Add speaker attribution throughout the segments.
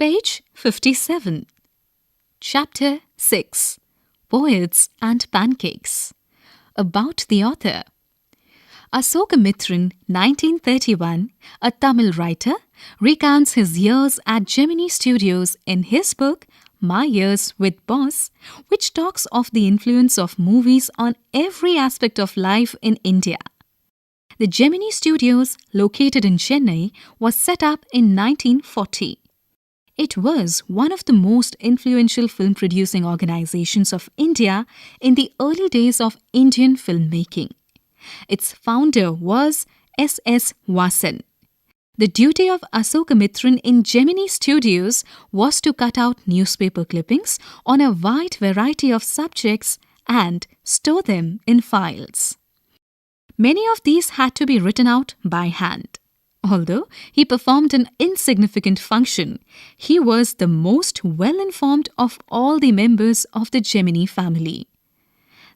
Speaker 1: Page 57. Chapter 6. Poets and Pancakes. About the author. Asokamitran, 1931, a Tamil writer, recounts his years at Gemini Studios in his book My Years with Boss, which talks of the influence of movies on every aspect of life in India. The Gemini Studios, located in Chennai, was set up in 1940. It was one of the most influential film-producing organizations of India in the early days of Indian filmmaking. Its founder was S.S. Vasan. The duty of Asokamitran in Gemini Studios was to cut out newspaper clippings on a wide variety of subjects and store them in files. Many of these had to be written out by hand. Although he performed an insignificant function, he was the most well-informed of all the members of the Gemini family.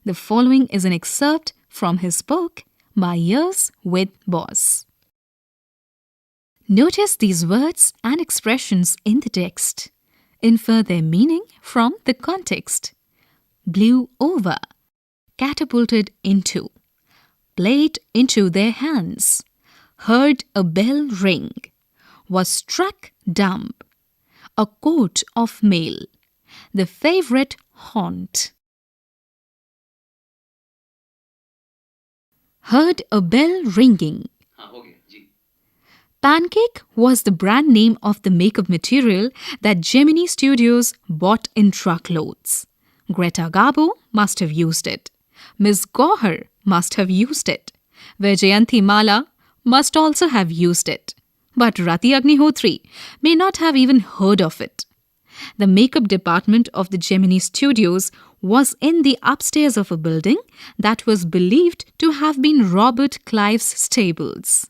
Speaker 1: The following is an excerpt from his book, My Years with Boss. Notice these words and expressions in the text. Infer their meaning from the context. Blew over, catapulted into, played into their hands, heard a bell ring, was struck dumb, a coat of mail, the favourite haunt. Heard a bell ringing. Pancake was the brand name of the makeup material that Gemini Studios bought in truckloads. Greta Garbo must have used it. Ms. Gohar must have used it. Vaijayanti Mala must also have used it. But Rati Agnihotri may not have even heard of it. The makeup department of the Gemini Studios was in the upstairs of a building that was believed to have been Robert Clive's stables.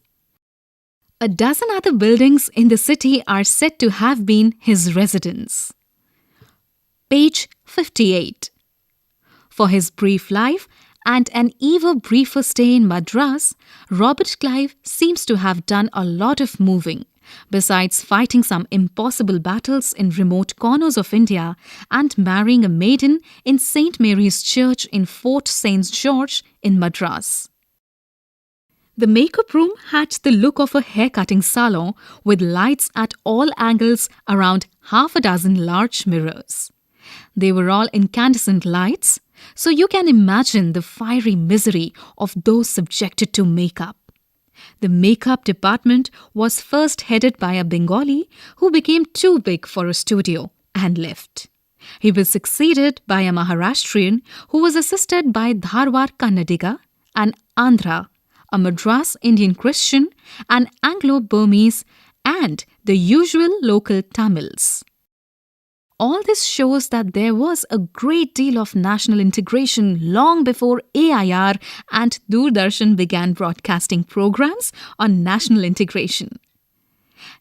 Speaker 1: A dozen other buildings in the city are said to have been his residence. Page 58. For his brief life and an even briefer stay in Madras, Robert Clive seems to have done a lot of moving, besides fighting some impossible battles in remote corners of India and marrying a maiden in St. Mary's Church in Fort St. George in Madras. The makeup room had the look of a hair-cutting salon with lights at all angles around half a dozen large mirrors. They were all incandescent lights, so you can imagine the fiery misery of those subjected to makeup. The makeup department was first headed by a Bengali who became too big for a studio and left. He was succeeded by a Maharashtrian who was assisted by Dharwar Kannadiga, an Andhra, a Madras Indian Christian, an Anglo-Burmese, and the usual local Tamils. All this shows that there was a great deal of national integration long before AIR and Doordarshan began broadcasting programs on national integration.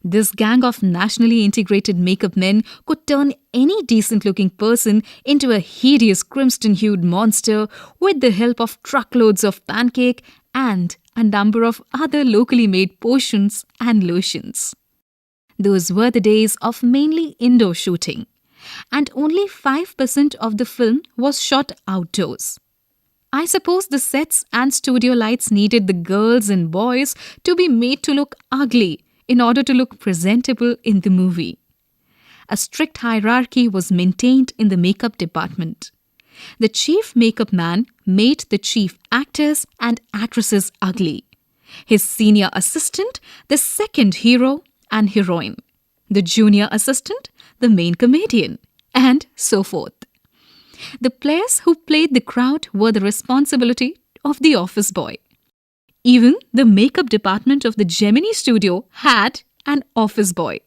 Speaker 1: This gang of nationally integrated makeup men could turn any decent-looking person into a hideous crimson-hued monster with the help of truckloads of pancake and a number of other locally made potions and lotions. Those were the days of mainly indoor shooting, and only 5% of the film was shot outdoors. I suppose the sets and studio lights needed the girls and boys to be made to look ugly in order to look presentable in the movie. A strict hierarchy was maintained in the makeup department. The chief makeup man made the chief actors and actresses ugly. His senior assistant, the second hero and heroine. The junior assistant, the main comedian, and so forth. The players who played the crowd were the responsibility of the office boy. Even the makeup department of the Gemini Studio had an office boy.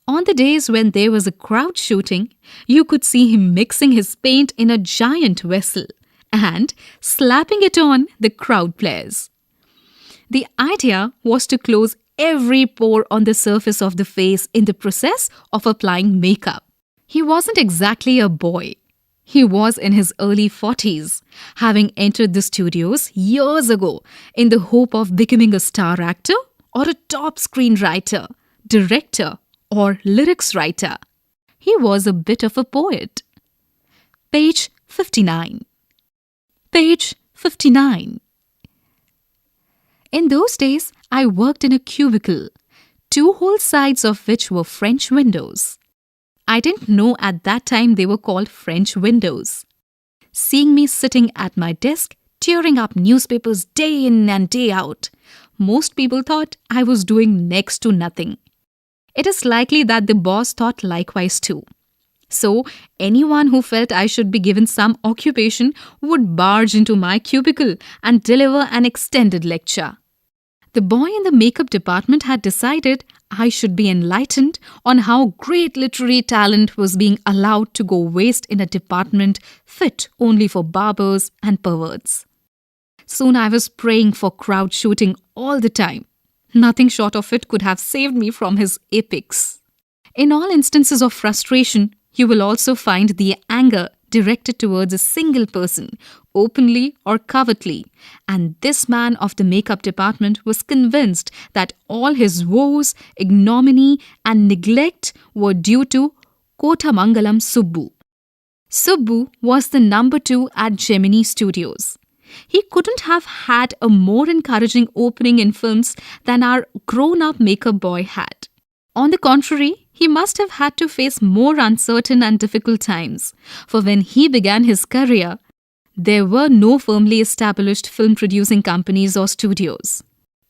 Speaker 1: On the days when there was a crowd shooting, you could see him mixing his paint in a giant vessel and slapping it on the crowd players. The idea was to close every pore on the surface of the face in the process of applying makeup. He wasn't exactly a boy. He was in his early 40s, having entered the studios years ago in the hope of becoming a star actor or a top screenwriter, director or lyrics writer. He was a bit of a poet. Page 59. Page 59. In those days, I worked in a cubicle, 2 whole sides of which were French windows. I didn't know at that time they were called French windows. Seeing me sitting at my desk, tearing up newspapers day in and day out, most people thought I was doing next to nothing. It is likely that the boss thought likewise too. So, anyone who felt I should be given some occupation would barge into my cubicle and deliver an extended lecture. The boy in the makeup department had decided I should be enlightened on how great literary talent was being allowed to go waste in a department fit only for barbers and perverts. Soon I was praying for crowd shooting all the time. Nothing short of it could have saved me from his epics. In all instances of frustration, you will also find the anger directed towards a single person, openly or covertly, and this man of the makeup department was convinced that all his woes, ignominy, and neglect were due to Kotamangalam Subbu. Subbu was the number 2 at Gemini Studios. He couldn't have had a more encouraging opening in films than our grown-up makeup boy had. On the contrary, he must have had to face more uncertain and difficult times, for when he began his career, there were no firmly established film-producing companies or studios.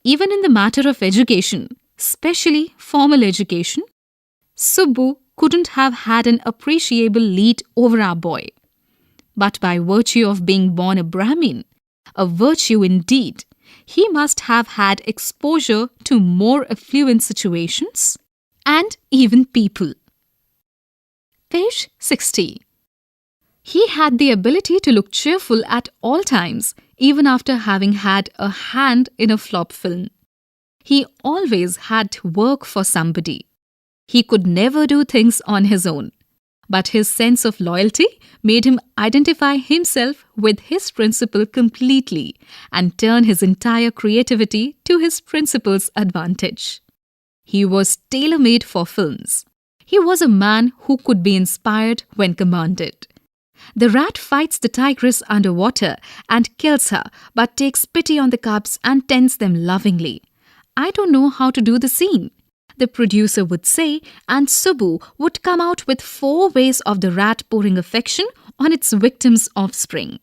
Speaker 1: Even in the matter of education, especially formal education, Subbu couldn't have had an appreciable lead over our boy. But by virtue of being born a Brahmin, a virtue indeed, he must have had exposure to more affluent situations and even people. Page 60. He had the ability to look cheerful at all times, even after having had a hand in a flop film. He always had to work for somebody. He could never do things on his own. But his sense of loyalty made him identify himself with his principal completely and turn his entire creativity to his principal's advantage. He was tailor-made for films. He was a man who could be inspired when commanded. The rat fights the tigress underwater and kills her, but takes pity on the cubs and tends them lovingly. I don't know how to do the scene, the producer would say, and Subbu would come out with 4 ways of the rat pouring affection on its victim's offspring.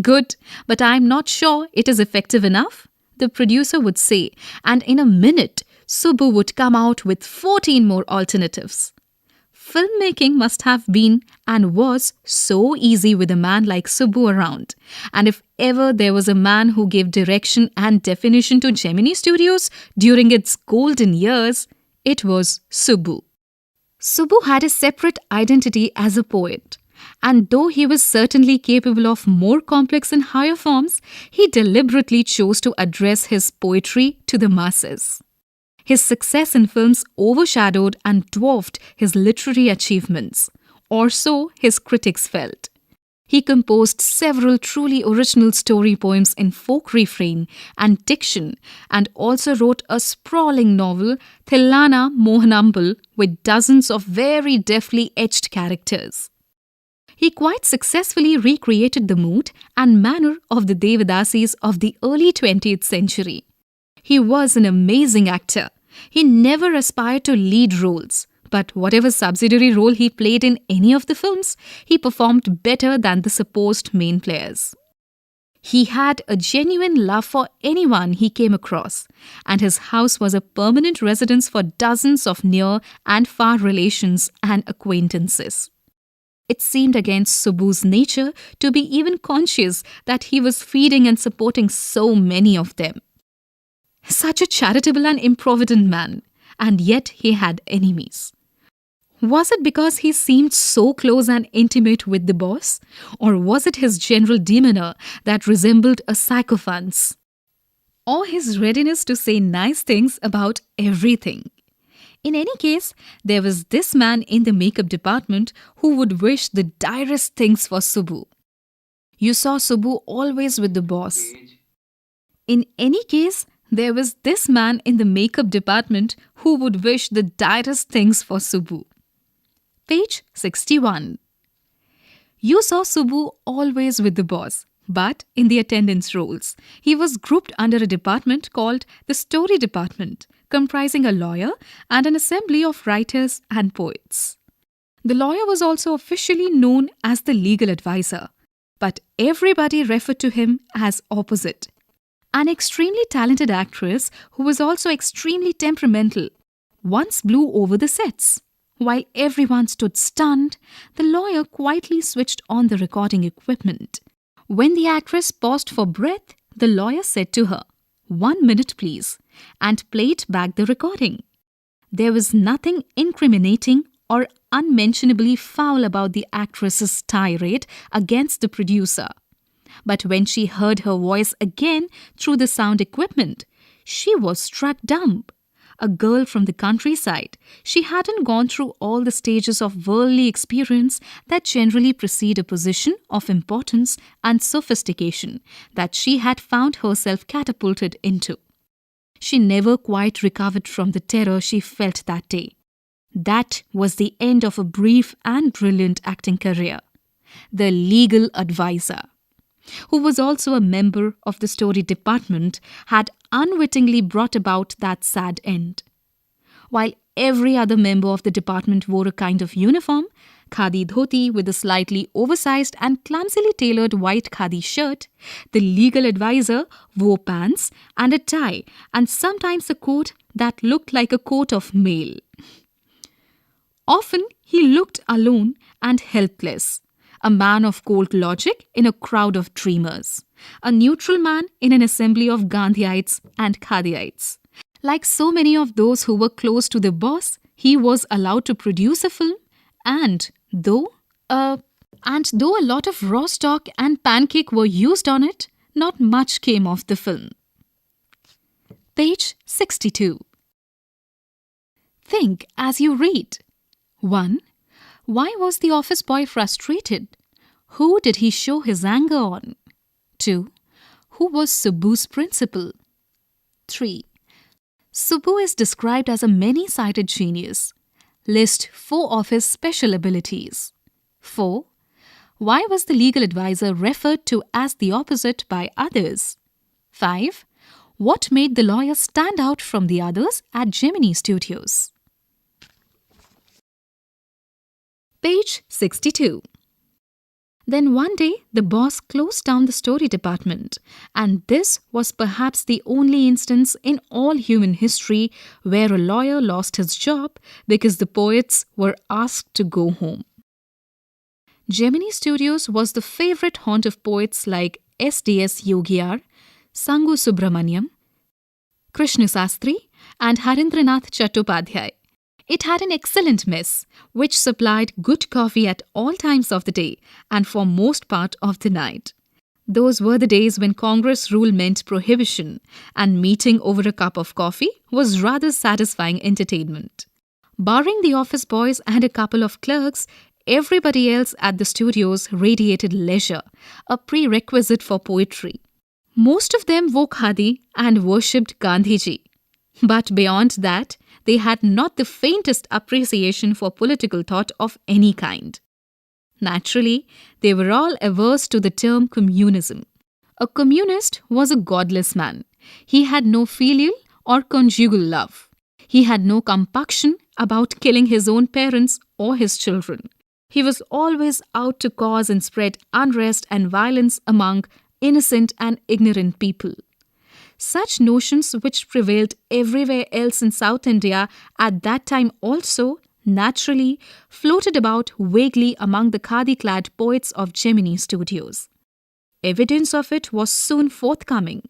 Speaker 1: Good, but I'm not sure it is effective enough, the producer would say, and in a minute, Subbu would come out with 14 more alternatives. Filmmaking must have been and was so easy with a man like Subbu around. And if ever there was a man who gave direction and definition to Gemini Studios during its golden years, it was Subbu. Subbu had a separate identity as a poet. And though he was certainly capable of more complex and higher forms, he deliberately chose to address his poetry to the masses. His success in films overshadowed and dwarfed his literary achievements, or so his critics felt. He composed several truly original story poems in folk refrain and diction, and also wrote a sprawling novel, Thillana Mohanambal, with dozens of very deftly etched characters. He quite successfully recreated the mood and manner of the Devadasis of the early 20th century. He was an amazing actor. He never aspired to lead roles, but whatever subsidiary role he played in any of the films, he performed better than the supposed main players. He had a genuine love for anyone he came across, and his house was a permanent residence for dozens of near and far relations and acquaintances. It seemed against Subbu's nature to be even conscious that he was feeding and supporting so many of them. Such a charitable and improvident man, and yet he had enemies. Was it because he seemed so close and intimate with the boss, or was it his general demeanor that resembled a sycophant's? Or his readiness to say nice things about everything? In any case, there was this man in the makeup department who would wish the direst things for Subbu. You saw Subbu always with the boss. In any case, There was this man in the makeup department who would wish the direst things for Subbu. Page 61. You saw Subbu always with the boss, but in the attendance roles. He was grouped under a department called the Story Department, comprising a lawyer and an assembly of writers and poets. The lawyer was also officially known as the legal advisor, but everybody referred to him as opposite. An extremely talented actress who was also extremely temperamental once blew over the sets. While everyone stood stunned, the lawyer quietly switched on the recording equipment. When the actress paused for breath, the lawyer said to her, "1 minute please," and played back the recording. There was nothing incriminating or unmentionably foul about the actress's tirade against the producer. But when she heard her voice again through the sound equipment, she was struck dumb. A girl from the countryside, she hadn't gone through all the stages of worldly experience that generally precede a position of importance and sophistication that she had found herself catapulted into. She never quite recovered from the terror she felt that day. That was the end of a brief and brilliant acting career. The legal advisor, who was also a member of the story department, had unwittingly brought about that sad end. While every other member of the department wore a kind of uniform, khadi dhoti with a slightly oversized and clumsily tailored white khadi shirt, the legal advisor wore pants and a tie and sometimes a coat that looked like a coat of mail. Often he looked alone and helpless. A man of cold logic in a crowd of dreamers. A neutral man in an assembly of Gandhiites and Khadiites. Like so many of those who were close to the boss, he was allowed to produce a film, and though a lot of raw stock and pancake were used on it, not much came of the film. Page 62. Think as you read. 1. Why was the office boy frustrated? Who did he show his anger on? 2. Who was Subbu's principal? 3. Subbu is described as a many-sided genius. List 4 of his special abilities. 4. Why was the legal advisor referred to as the opposite by others? 5. What made the lawyer stand out from the others at Gemini Studios? Page 62. Then one day, the boss closed down the story department, and this was perhaps the only instance in all human history where a lawyer lost his job because the poets were asked to go home. Gemini Studios was the favorite haunt of poets like S.D.S. Yogiyar, Sangu Subramaniam, Krishna Sastri, and Harindranath Chattopadhyay. It had an excellent mess, which supplied good coffee at all times of the day and for most part of the night. Those were the days when Congress rule meant prohibition, and meeting over a cup of coffee was rather satisfying entertainment. Barring the office boys and a couple of clerks, everybody else at the studios radiated leisure, a prerequisite for poetry. Most of them wore khadi and worshipped Gandhiji. But beyond that, they had not the faintest appreciation for political thought of any kind. Naturally, they were all averse to the term communism. A communist was a godless man. He had no filial or conjugal love. He had no compunction about killing his own parents or his children. He was always out to cause and spread unrest and violence among innocent and ignorant people. Such notions, which prevailed everywhere else in South India at that time also, naturally floated about vaguely among the khadi-clad poets of Gemini Studios. Evidence of it was soon forthcoming.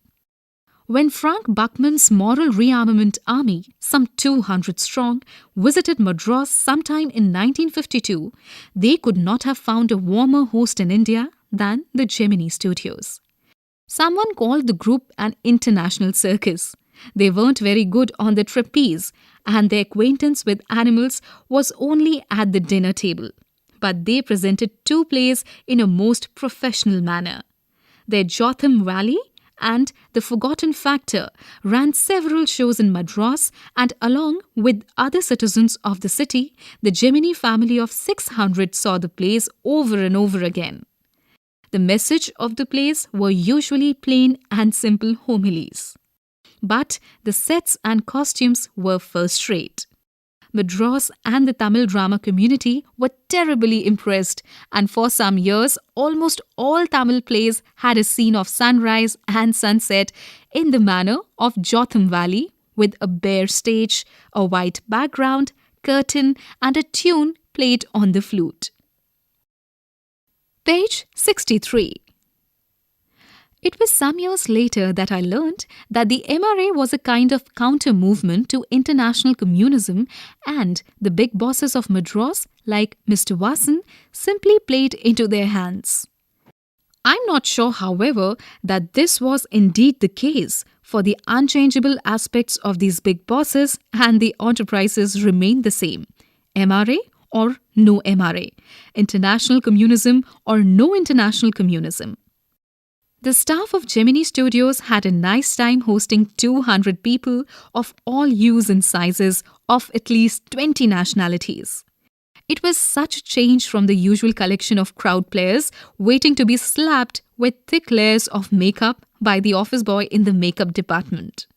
Speaker 1: When Frank Buckman's moral rearmament army, some 200 strong, visited Madras sometime in 1952, they could not have found a warmer host in India than the Gemini Studios. Someone called the group an international circus. They weren't very good on the trapeze, and their acquaintance with animals was only at the dinner table. But they presented 2 plays in a most professional manner. Their Jotham Valley and The Forgotten Factor ran several shows in Madras, and along with other citizens of the city, the Gemini family of 600 saw the plays over and over again. The message of the plays were usually plain and simple homilies. But the sets and costumes were first-rate. Madras and the Tamil drama community were terribly impressed, and for some years, almost all Tamil plays had a scene of sunrise and sunset in the manner of Jotham Valley, with a bare stage, a white background, curtain, and a tune played on the flute. Page 63. It was some years later that I learned that the MRA was a kind of counter-movement to international communism, and the big bosses of Madras, like Mr. Vasan, simply played into their hands. I'm not sure, however, that this was indeed the case, for the unchangeable aspects of these big bosses and the enterprises remained the same. MRA or no MRA, international communism or no international communism. The staff of Gemini Studios had a nice time hosting 200 people of all hues and sizes of at least 20 nationalities. It was such a change from the usual collection of crowd players waiting to be slapped with thick layers of makeup by the office boy in the makeup department.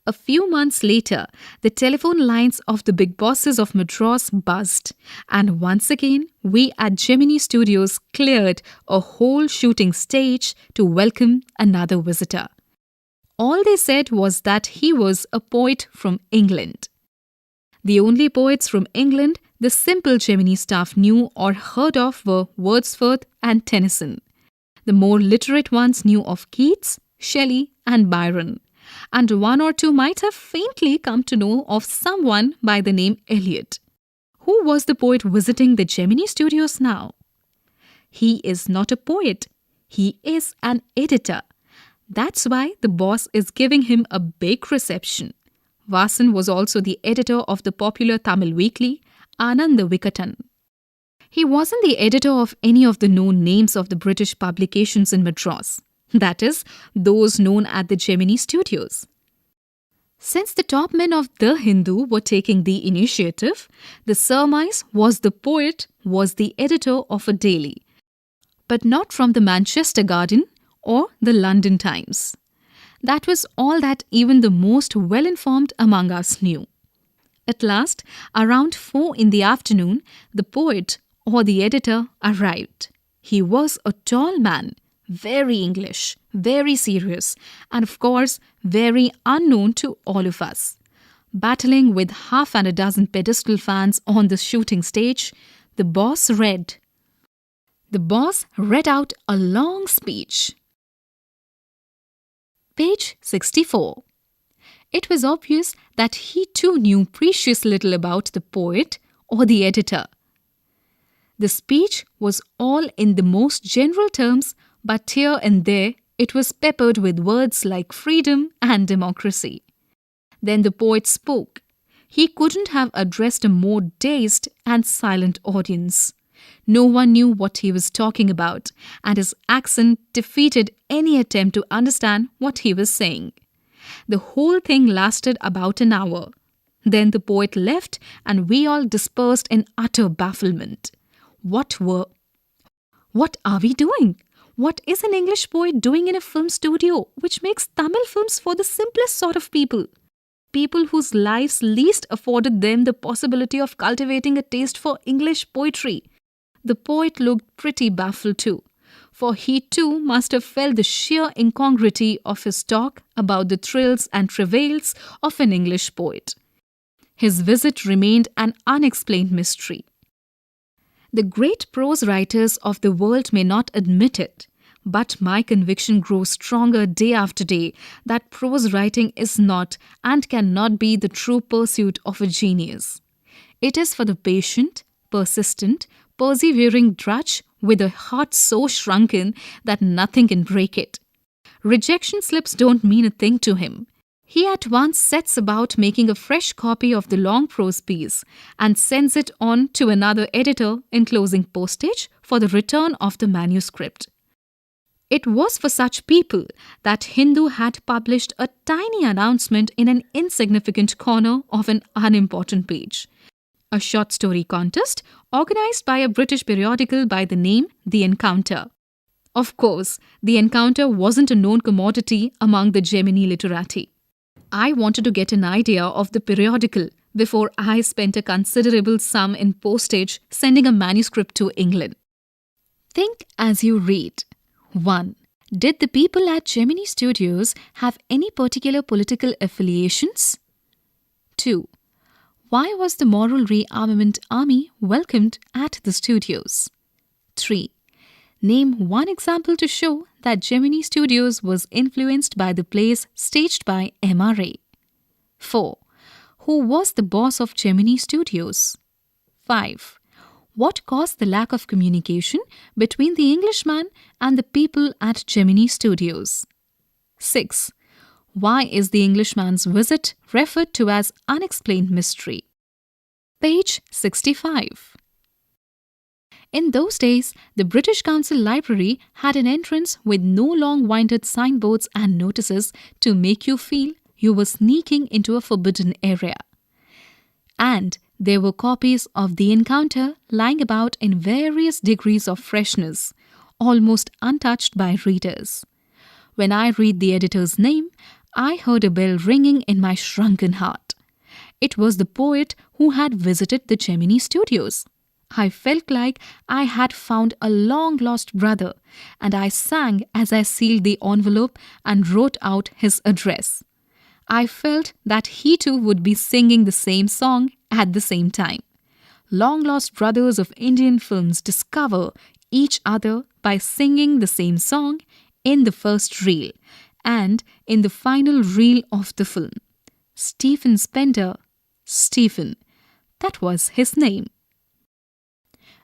Speaker 1: A few months later, the telephone lines of the big bosses of Madras buzzed, and once again, we at Gemini Studios cleared a whole shooting stage to welcome another visitor. All they said was that he was a poet from England. The only poets from England the simple Gemini staff knew or heard of were Wordsworth and Tennyson. The more literate ones knew of Keats, Shelley, and Byron. And one or two might have faintly come to know of someone by the name Eliot. Who was the poet visiting the Gemini Studios now? He is not a poet. He is an editor. That's why the boss is giving him a big reception. Vasan was also the editor of the popular Tamil weekly, Ananda Vikatan. He wasn't the editor of any of the known names of the British publications in Madras. That is, those known at the Gemini Studios. Since the top men of The Hindu were taking the initiative, the surmise was the poet was the editor of a daily, but not from the Manchester Guardian or the London Times. That was all that even the most well-informed among us knew. At last, around 4 in the afternoon, the poet or the editor arrived. He was a tall man, very English, very serious, and of course, very unknown to all of us. Battling with half and a dozen pedestal fans on the shooting stage, the boss read out a long speech. Page 64. It was obvious that he too knew precious little about the poet or the editor. The speech was all in the most general terms, but here and there it was peppered with words like freedom and democracy. Then the poet spoke. He couldn't have addressed a more dazed and silent audience. No one knew what he was talking about, and his accent defeated any attempt to understand what he was saying. The whole thing lasted about an hour. Then the poet left, and we all dispersed in utter bafflement. What are we doing? What is an English poet doing in a film studio which makes Tamil films for the simplest sort of people? People whose lives least afforded them the possibility of cultivating a taste for English poetry. The poet looked pretty baffled too, for he too must have felt the sheer incongruity of his talk about the thrills and travails of an English poet. His visit remained an unexplained mystery. The great prose writers of the world may not admit it, but my conviction grows stronger day after day that prose writing is not and cannot be the true pursuit of a genius. It is for the patient, persistent, persevering drudge with a heart so shrunken that nothing can break it. Rejection slips don't mean a thing to him. He at once sets about making a fresh copy of the long prose piece and sends it on to another editor enclosing postage for the return of the manuscript. It was for such people that Hindu had published a tiny announcement in an insignificant corner of an unimportant page. A short story contest organized by a British periodical by the name The Encounter. Of course, The Encounter wasn't a known commodity among the Gemini literati. I wanted to get an idea of the periodical before I spent a considerable sum in postage sending a manuscript to England. Think as you read. 1. Did the people at Gemini Studios have any particular political affiliations? 2. Why was the Moral Rearmament Army welcomed at the studios? 3. Name one example to show that Gemini Studios was influenced by the plays staged by MRA. 4. Who was the boss of Gemini Studios? 5. What caused the lack of communication between the Englishman and the people at Gemini Studios? 6. Why is the Englishman's visit referred to as unexplained mystery? Page 65. In those days, the British Council Library had an entrance with no long-winded signboards and notices to make you feel you were sneaking into a forbidden area. And there were copies of The Encounter lying about in various degrees of freshness, almost untouched by readers. When I read the editor's name, I heard a bell ringing in my shrunken heart. It was the poet who had visited the Gemini Studios. I felt like I had found a long-lost brother, and I sang as I sealed the envelope and wrote out his address. I felt that he too would be singing the same song at the same time. Long-lost brothers of Indian films discover each other by singing the same song in the first reel and in the final reel of the film. Stephen Spender, Stephen, that was his name.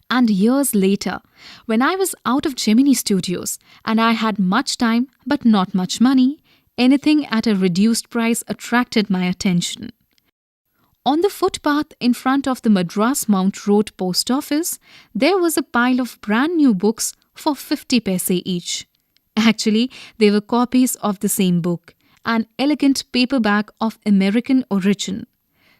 Speaker 1: And years later, when I was out of Gemini Studios and I had much time but not much money, anything at a reduced price attracted my attention. On the footpath in front of the Madras Mount Road post office, there was a pile of brand new books for 50 paise each. Actually, they were copies of the same book, an elegant paperback of American origin.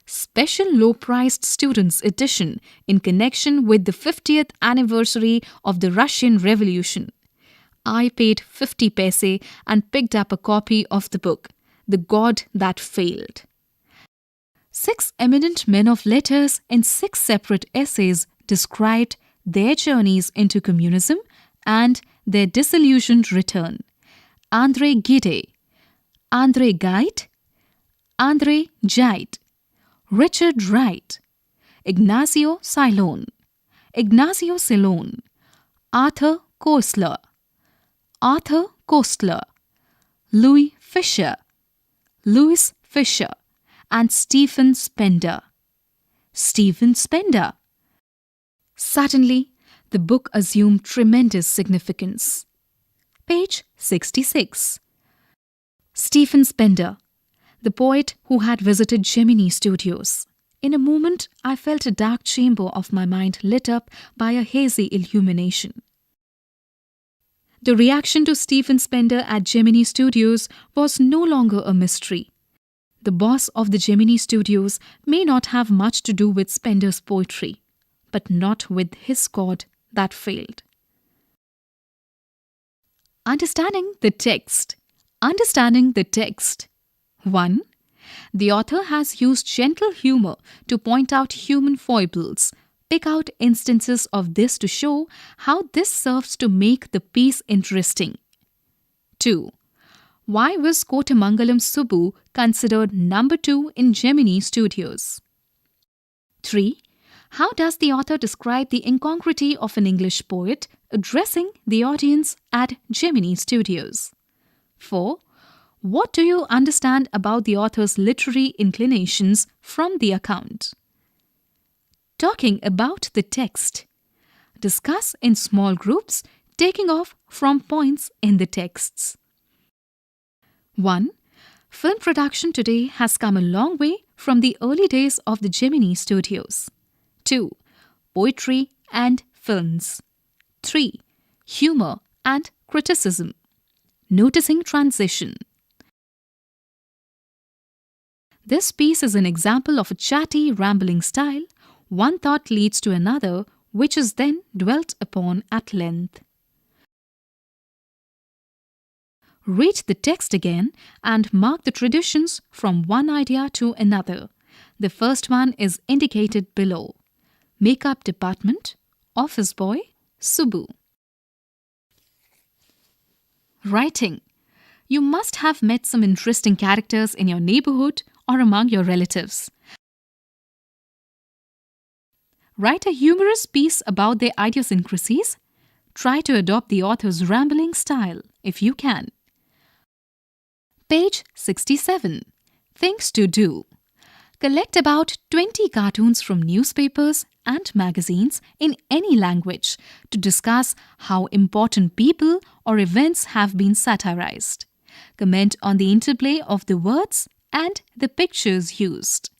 Speaker 1: Special low-priced students' edition in connection with the 50th anniversary of the Russian Revolution. I paid 50 paise and picked up a copy of the book, The God That Failed. 6 eminent men of letters in 6 separate essays described their journeys into communism and their disillusioned return. André Gide, André Gide, André Gide, Richard Wright, Ignacio Silone, Arthur Koestler, Louis Fisher, and Stephen Spender. Suddenly, the book assumed tremendous significance. Page 66. Stephen Spender, the poet who had visited Gemini Studios. In a moment, I felt a dark chamber of my mind lit up by a hazy illumination. The reaction to Stephen Spender at Gemini Studios was no longer a mystery. The boss of the Gemini Studios may not have much to do with Spender's poetry, but not with his God that failed. Understanding the text. 1. The author has used gentle humor to point out human foibles. Pick out instances of this to show how this serves to make the piece interesting. 2. Why was Kotamangalam Subbu considered number 2 in Gemini Studios? 3. How does the author describe the incongruity of an English poet addressing the audience at Gemini Studios? 4. What do you understand about the author's literary inclinations from the account? Talking about the text. Discuss in small groups, taking off from points in the texts. 1. Film production today has come a long way from the early days of the Gemini Studios. 2. Poetry and films. 3. Humor and Criticism. Noticing transition. This piece is an example of a chatty, rambling style. One thought leads to another, which is then dwelt upon at length. Read the text again and mark the traditions from one idea to another. The first one is indicated below. Makeup department, office boy, Subbu. Writing. You must have met some interesting characters in your neighborhood or among your relatives. Write a humorous piece about their idiosyncrasies. Try to adopt the author's rambling style if you can. Page 67. Things to do. Collect about 20 cartoons from newspapers and magazines in any language to discuss how important people or events have been satirized. Comment on the interplay of the words and the pictures used.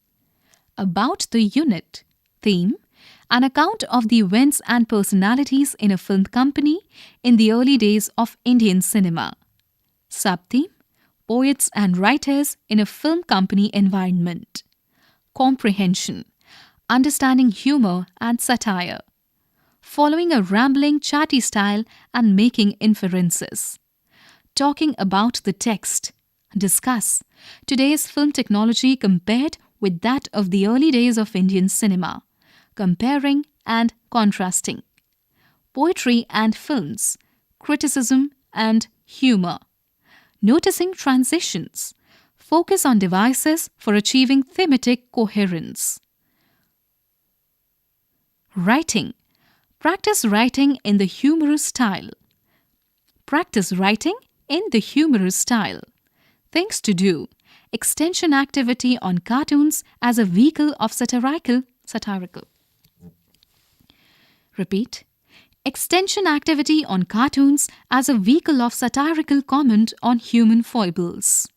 Speaker 1: About the unit. Theme. An account of the events and personalities in a film company in the early days of Indian cinema. Subtheme. Poets and writers in a film company environment. Comprehension. Understanding humor and satire. Following a rambling, chatty style and making inferences. Talking about the text. Discuss today's film technology compared with that of the early days of Indian cinema. Comparing and contrasting. Poetry and films. Criticism and humor. Noticing transitions. Focus on devices for achieving thematic coherence. Writing. Practice writing in the humorous style. Practice writing in the humorous style. Things to do. Extension activity on cartoons as a vehicle of satirical. Repeat. Extension activity on cartoons as a vehicle of satirical comment on human foibles.